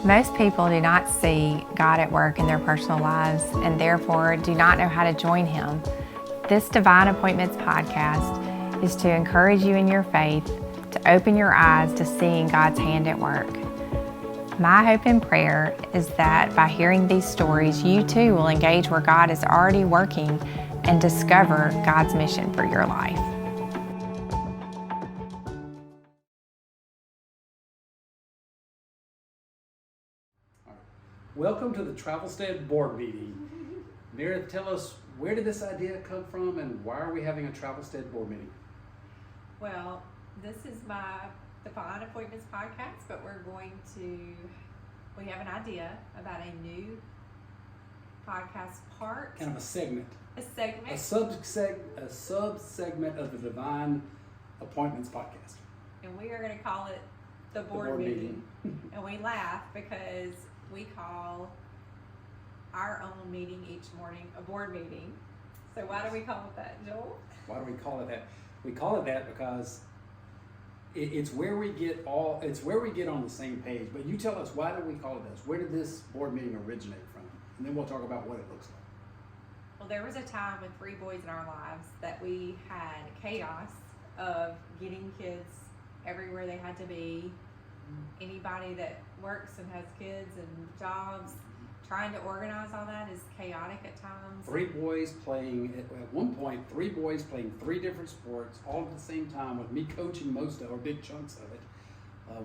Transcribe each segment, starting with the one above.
Most people do not see God at work in their personal lives and therefore do not know how to join Him. This Divine Appointments podcast is to encourage you in your faith, to open your eyes to seeing God's hand at work. My hope and prayer is that by hearing these stories, you too will engage where God is already working and discover God's mission for your life. Welcome to the Travelstead board meeting. Meredith, tell us, where did this idea come from and why are we having a Travelstead board meeting? Well, this is my Divine Appointments podcast, but we have an idea about a new podcast part. Kind of a segment. A segment. A sub-segment of the Divine Appointments podcast. And we are going to call it the board meeting. And we laugh because we call our own meeting each morning a board meeting. So why do we call it that, Joel? Why do we call it that? We call it that because it's where we get on the same page. But you tell us, why do we call it this? Where did this board meeting originate from? And then we'll talk about what it looks like. Well, there was a time with 3 boys in our lives that we had chaos of getting kids everywhere they had to be. Anybody that works and has kids and jobs, trying to organize all that is chaotic at times. 3 boys playing, at one point, 3 boys playing 3 different sports all at the same time, with me coaching most of, or big chunks of it.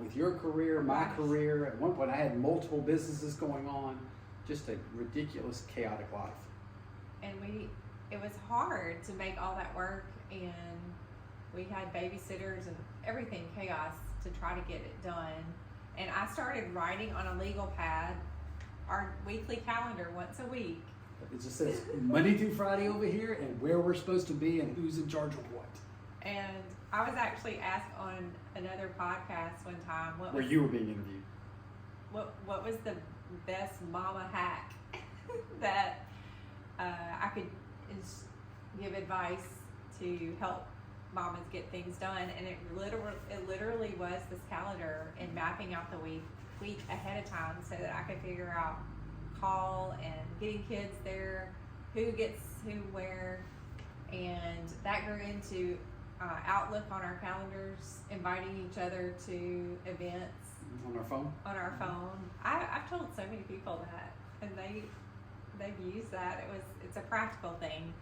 With your career, my career. At one point I had multiple businesses going on. Just a ridiculous, chaotic life. And it was hard to make all that work, and we had babysitters and everything chaos to try to get it done. And I started writing on a legal pad our weekly calendar once a week. It just says Monday through Friday over here, and where we're supposed to be and who's in charge of what. And I was actually asked on another podcast one time where you were being interviewed. What was the best mama hack that I could give advice to help mamas get things done. And it literally was this calendar and mapping out the week ahead of time so that I could figure out call and getting kids there, who gets who where, and that grew into Outlook on our calendars, inviting each other to events on our phone. I've told so many people that, and they've used that. It's a practical thing,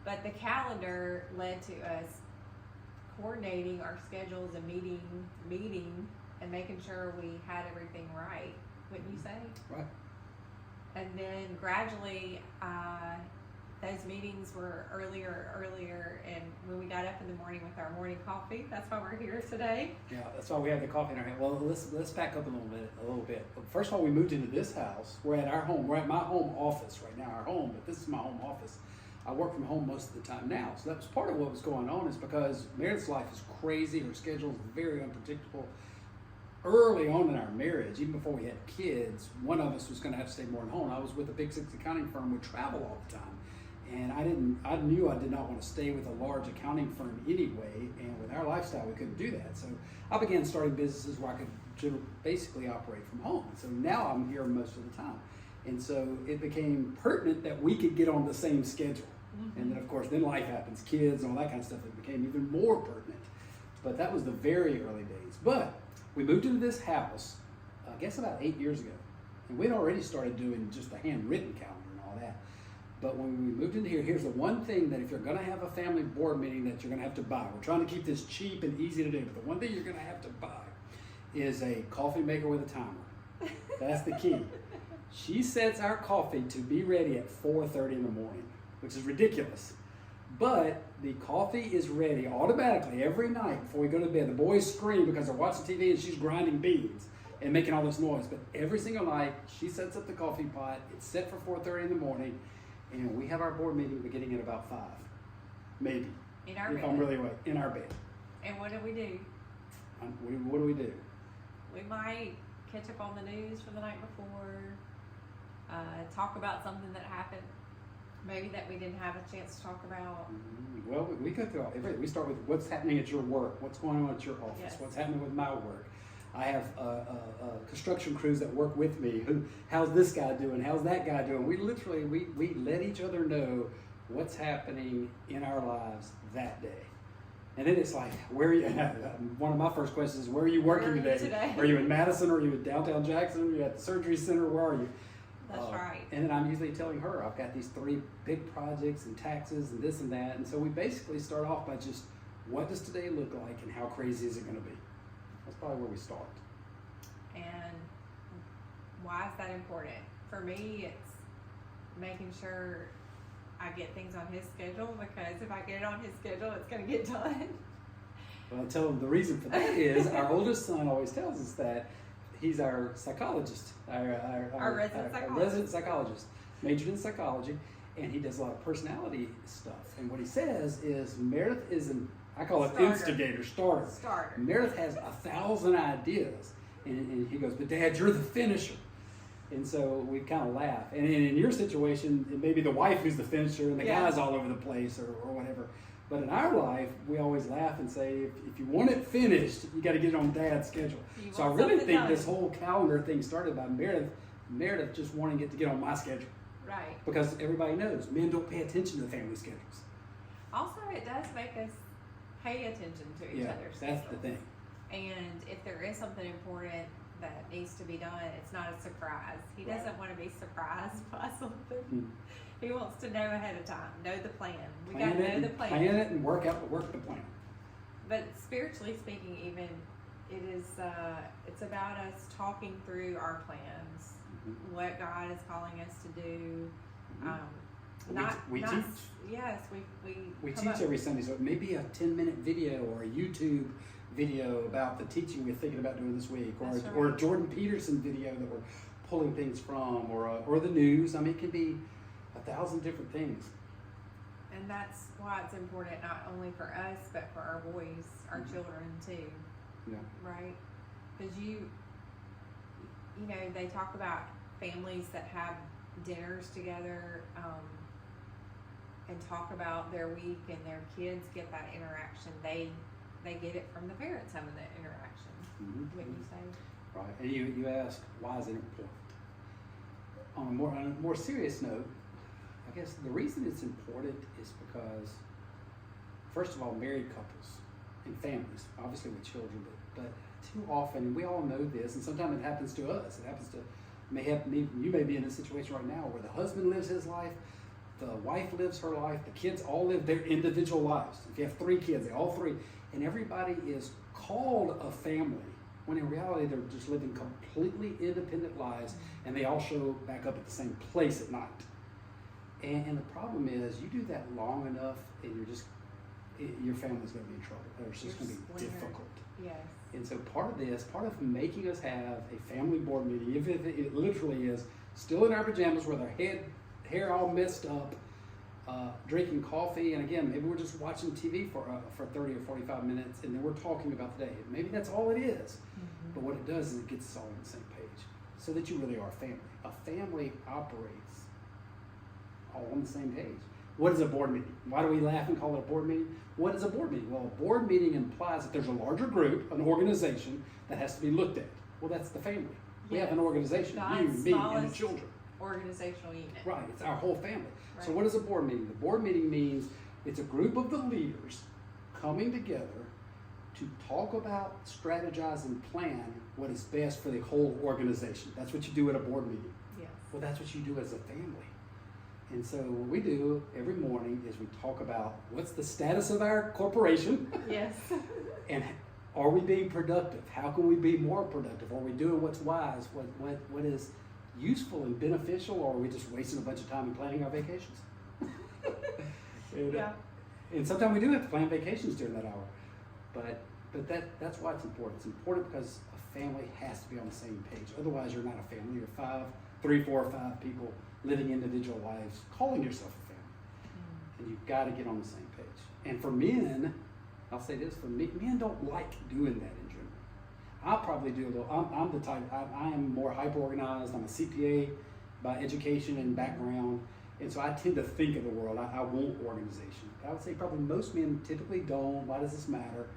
but the calendar led to us coordinating our schedules and meeting and making sure we had everything right, wouldn't you say? Right. And then gradually, those meetings were earlier, and when we got up in the morning with our morning coffee, that's why we're here today. Yeah, that's why we have the coffee in our hand. Well, let's back up a little bit. First of all, we moved into this house. We're at our home. We're at my home office right now, our home, but this is my home office. I work from home most of the time now. So that was part of what was going on, is because Meredith's life is crazy. Her schedule is very unpredictable. Early on in our marriage, even before we had kids, one of us was going to have to stay more at home. I was with a big 6 accounting firm. We travel all the time. And I knew I did not want to stay with a large accounting firm anyway. And with our lifestyle, we couldn't do that. So I began starting businesses where I could basically operate from home. So now I'm here most of the time. And so it became pertinent that we could get on the same schedule. Mm-hmm. And then, of course, then life happens, kids and all that kind of stuff. It became even more pertinent. But that was the very early days. But we moved into this house, I guess about 8 years ago. And we'd already started doing just a handwritten calendar and all that. But when we moved into here, here's the one thing that if you're going to have a family board meeting that you're going to have to buy. We're trying to keep this cheap and easy to do, but the one thing you're going to have to buy is a coffee maker with a timer. That's the key. She sets our coffee to be ready at 4:30 in the morning, which is ridiculous. But the coffee is ready automatically every night before we go to bed. The boys scream because they're watching TV and she's grinding beans and making all this noise. But every single night, she sets up the coffee pot. It's set for 4:30 in the morning. And we have our board meeting beginning at about 5, maybe. In our bed. If I'm really awake, in our bed. And what do we do? What do we do? We might catch up on the news from the night before, talk about something that happened, maybe that we didn't have a chance to talk about. Well, we go through everything. We start with what's happening at your work, what's going on at your office, yes. What's happening with my work. I have construction crews that work with me. How's this guy doing? How's that guy doing? We literally, we let each other know what's happening in our lives that day. And then it's like, where are you? One of my first questions is, where are you working today? Are you in Madison? Or are you in downtown Jackson? Are you at the surgery center? Where are you? That's right. And then I'm usually telling her, I've got these 3 big projects and taxes and this and that. And so we basically start off by just, what does today look like and how crazy is it going to be? That's probably where we start. And why is that important? For me, it's making sure I get things on his schedule, because if I get it on his schedule, it's going to get done. Well, I tell him the reason for that is our oldest son always tells us that he's our psychologist, our resident psychologist, majored in psychology, and he does a lot of personality stuff. And what he says is Meredith is I call it instigator, starter. Meredith has 1,000 ideas, and he goes, but Dad, you're the finisher. And so we kind of laugh. And in your situation, it may be the wife who's the finisher and the guy's all over the place or whatever. But in our life, we always laugh and say, if you want it finished, you got to get it on Dad's schedule. So I really think this whole calendar thing started by Meredith just wanting it to get on my schedule. Right. Because everybody knows men don't pay attention to family schedules. Also, it does make us pay attention to each other's schedules. That's the thing. And if there is something important that needs to be done, it's not a surprise. He doesn't want to be surprised by something. He wants to know ahead of time, know the plan. We got to know the plan. Plan it and work the plan. But spiritually speaking, even it is, it's about us talking through our plans, what God is calling us to do. We teach. Yes, we teach every Sunday, so it may be a 10-minute video or a YouTube video about the teaching we're thinking about doing this week, or a Jordan Peterson video that we're pulling things from, or the news. I mean, it can be 1,000 different things. And that's why it's important, not only for us, but for our boys, our children too. Yeah. Right? Because you know, they talk about families that have dinners together, and talk about their week, and their kids get that interaction. They get it from the parents having that interaction. Wouldn't you say? Right. And you ask, why is it important? On a more serious note, I guess the reason it's important is because, first of all, married couples and families, obviously with children, but too often, and we all know this, and sometimes it happens to us. It happens to you may be in a situation right now where the husband lives his life, the wife lives her life, the kids all live their individual lives. If you have 3 kids, they all 3, and everybody is called a family, when in reality they're just living completely independent lives, and they all show back up at the same place at night. And the problem is, you do that long enough, and your family's going to be in trouble. It's just going to be difficult. Yes. And so part of making us have a family board meeting, if it literally is still in our pajamas with our hair all messed up, drinking coffee, and again, maybe we're just watching TV for 30 or 45 minutes, and then we're talking about the day. Maybe that's all it is. But what it does is it gets us all on the same page, so that you really are a family. A family operates all on the same page. What is a board meeting? Why do we laugh and call it a board meeting? What is a board meeting? Well, a board meeting implies that there's a larger group, an organization, that has to be looked at. Well, that's the family. We have an organization, you, me, and the children. Organizational unit. Right, it's our whole family. Right. So what is a board meeting? The board meeting means it's a group of the leaders coming together to talk about, strategize, and plan what is best for the whole organization. That's what you do at a board meeting. Yes. Well, that's what you do as a family. And so what we do every morning is we talk about what's the status of our corporation. Yes. And are we being productive? How can we be more productive? Are we doing what's wise? What is useful and beneficial, or are we just wasting a bunch of time in planning our vacations? And sometimes we do have to plan vacations during that hour. But that's why it's important. It's important because a family has to be on the same page. Otherwise, you're not a family. You're 3, 4, or 5 people living individual lives, calling yourself a family. And you've got to get on the same page. And for men, I'll say this, for me, men don't like doing that in general. I'll probably do a little, I'm the type, I am more hyper-organized. I'm a CPA by education and background. And so I tend to think of the world. I want organization. I would say probably most men typically don't. Why does this matter?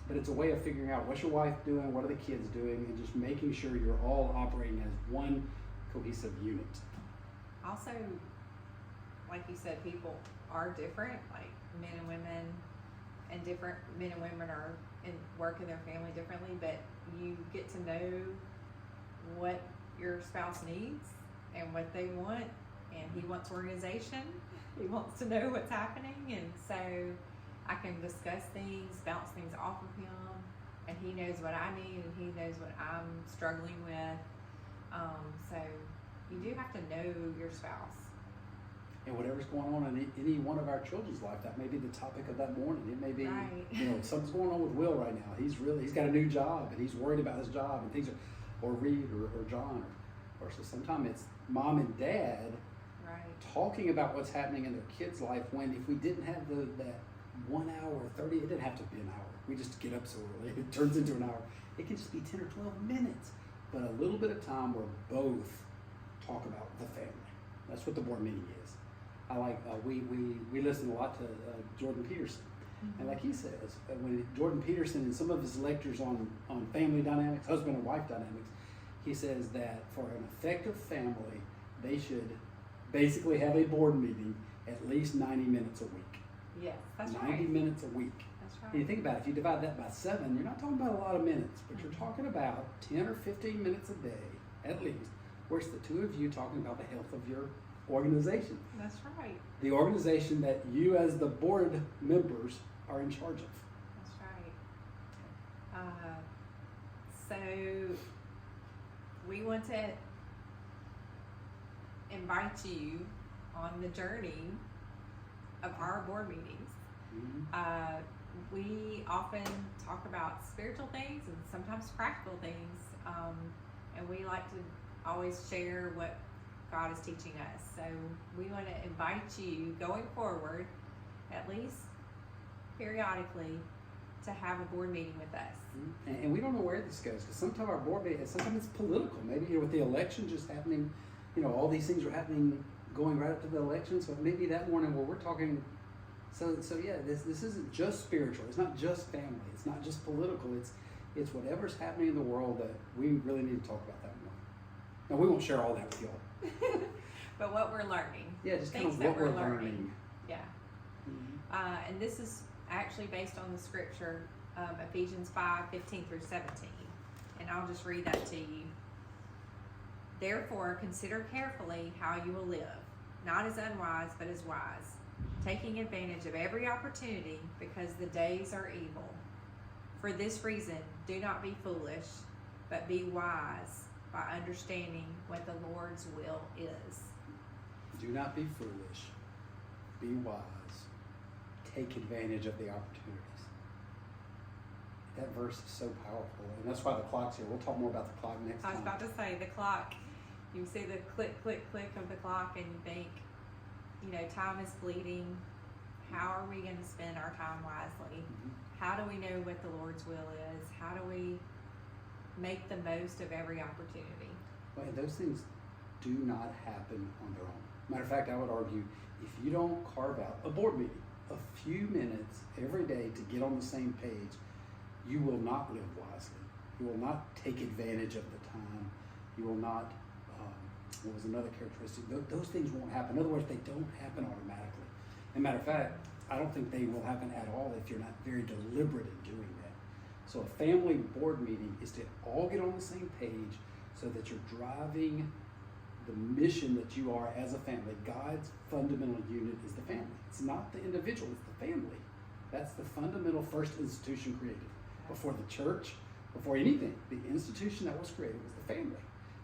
but it's a way of figuring out what's your wife doing, what are the kids doing, and just making sure you're all operating as one cohesive unit. Also, like you said, people are different, like men and women, and different men and women are work in their family differently, but you get to know what your spouse needs and what they want, and he wants organization, he wants to know what's happening, and so I can discuss things, bounce things off of him, and he knows what I need and he knows what I'm struggling with. So you do have to know your spouse. And whatever's going on in any one of our children's life, that may be the topic of that morning. It may be, right. Something's going on with Will right now. He's got a new job and he's worried about his job and things or Reed or John or so sometimes it's mom and dad talking about what's happening in their kid's life, when if we didn't have that 1 hour, 30, it didn't have to be an hour. We just get up so early. It turns into an hour. It can just be 10 or 12 minutes. But a little bit of time where both talk about the family. That's what the board meeting is. I like, we listen a lot to Jordan Peterson. Mm-hmm. And like he says, when Jordan Peterson in some of his lectures on family dynamics, husband and wife dynamics, he says that for an effective family, they should basically have a board meeting at least 90 minutes a week. Yes, that's 90 minutes a week. That's right. And you think about it, if you divide that by 7, you're not talking about a lot of minutes, but you're talking about 10 or 15 minutes a day, at least, where it's the two of you talking about the health of your organization. That's right. The organization that you as the board members are in charge of. That's right. So we want to invite you on the journey of our board meetings. Mm-hmm. We often talk about spiritual things and sometimes practical things, and we like to always share what God is teaching us. So we want to invite you going forward, at least periodically, to have a board meeting with us. Mm-hmm. And we don't know where this goes, because sometimes our board meeting, sometimes it's political. Maybe with the election just happening, all these things are happening going right up to the election. So maybe that morning where we're talking, so yeah, this isn't just spiritual. It's not just family. It's not just political. It's whatever's happening in the world that we really need to talk about that more. Now we won't share all that with y'all. But what we're learning. Yeah, just kind of what we're learning. Yeah. Mm-hmm. And this is actually based on the scripture, Ephesians 5:15 through 17. And I'll just read that to you. Therefore, consider carefully how you will live, not as unwise, but as wise, taking advantage of every opportunity, because the days are evil. For this reason, do not be foolish, but be wise by understanding what the Lord's will is. Do not be foolish. Be wise. Take advantage of the opportunities. That verse is so powerful, and that's why the clock's here. We'll talk more about the clock next time. I was about to say, the clock. You see the click, click, click of the clock, and you think, time is fleeting. How are we going to spend our time wisely? Mm-hmm. How do we know what the Lord's will is? How do we make the most of every opportunity? Well, those things do not happen on their own. Matter of fact, I would argue, if you don't carve out a board meeting, a few minutes every day to get on the same page, you will not live wisely. You will not take advantage of the time. You will not, what was another characteristic? Those things won't happen. In other words, they don't happen automatically. As a matter of fact, I don't think they will happen at all if you're not very deliberate in doing that. So a family board meeting is to all get on the same page so that you're driving the mission that you are as a family. God's fundamental unit is the family. It's not the individual, it's the family. That's the fundamental first institution created. Before the church, before anything, the institution that was created was the family.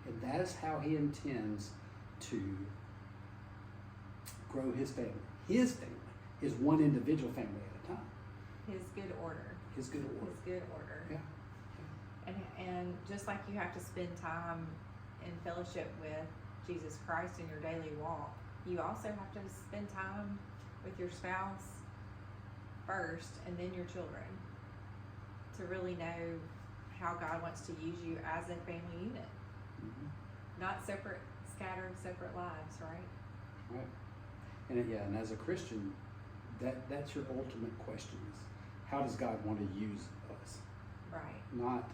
And that is how he intends to grow his family. His family is one individual family at a time. His good order. His good order. His good order. Yeah. And just like you have to spend time in fellowship with Jesus Christ in your daily walk, you also have to spend time with your spouse first, and then your children, to really know how God wants to use you as a family unit. Mm-hmm. Not separate, scattered, separate lives, right? Right. And as a Christian, that's your ultimate question is, how does God want to use us? Right. Not,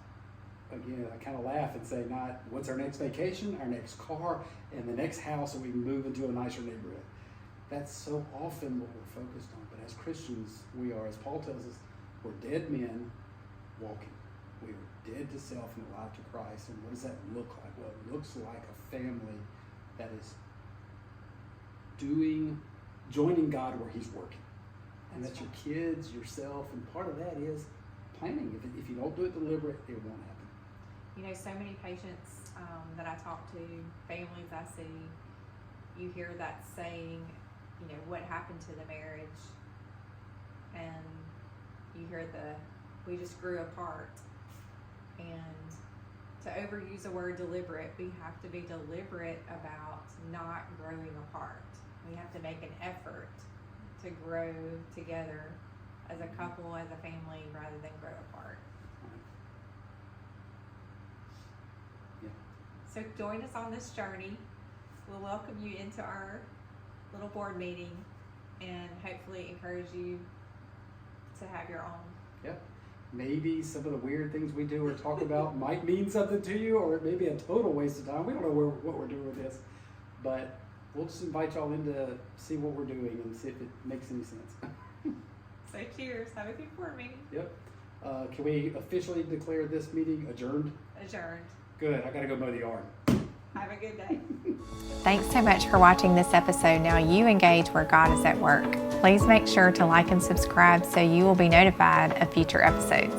again, I kind of laugh and say, not what's our next vacation, our next car, and the next house, so we can move into a nicer neighborhood. That's so often what we're focused on. But as Christians, we are, as Paul tells us, we're dead men walking. We are dead to self and alive to Christ. And what does that look like? Well, it looks like a family that is joining God where He's working. And that's your kids, yourself, and part of that is planning. If you don't do it deliberate, it won't happen. You know, so many patients that I talk to, families I see, you hear that saying, you know, what happened to the marriage? And you hear we just grew apart. And to overuse the word deliberate, we have to be deliberate about not growing apart. We have to make an effort to grow together as a couple, as a family, rather than grow apart. Yeah. So join us on this journey. We'll welcome you into our little board meeting and hopefully encourage you to have your own. Yep. Maybe some of the weird things we do or talk about might mean something to you, or it may be a total waste of time. We don't know what we're doing with this, but we'll just invite y'all in to see what we're doing and see if it makes any sense. So cheers. Have a good board meeting. Yep. Can we officially declare this meeting adjourned? Adjourned. Good. I got to go mow the yard. Have a good day. Thanks so much for watching this episode. Now you engage where God is at work. Please make sure to like and subscribe so you will be notified of future episodes.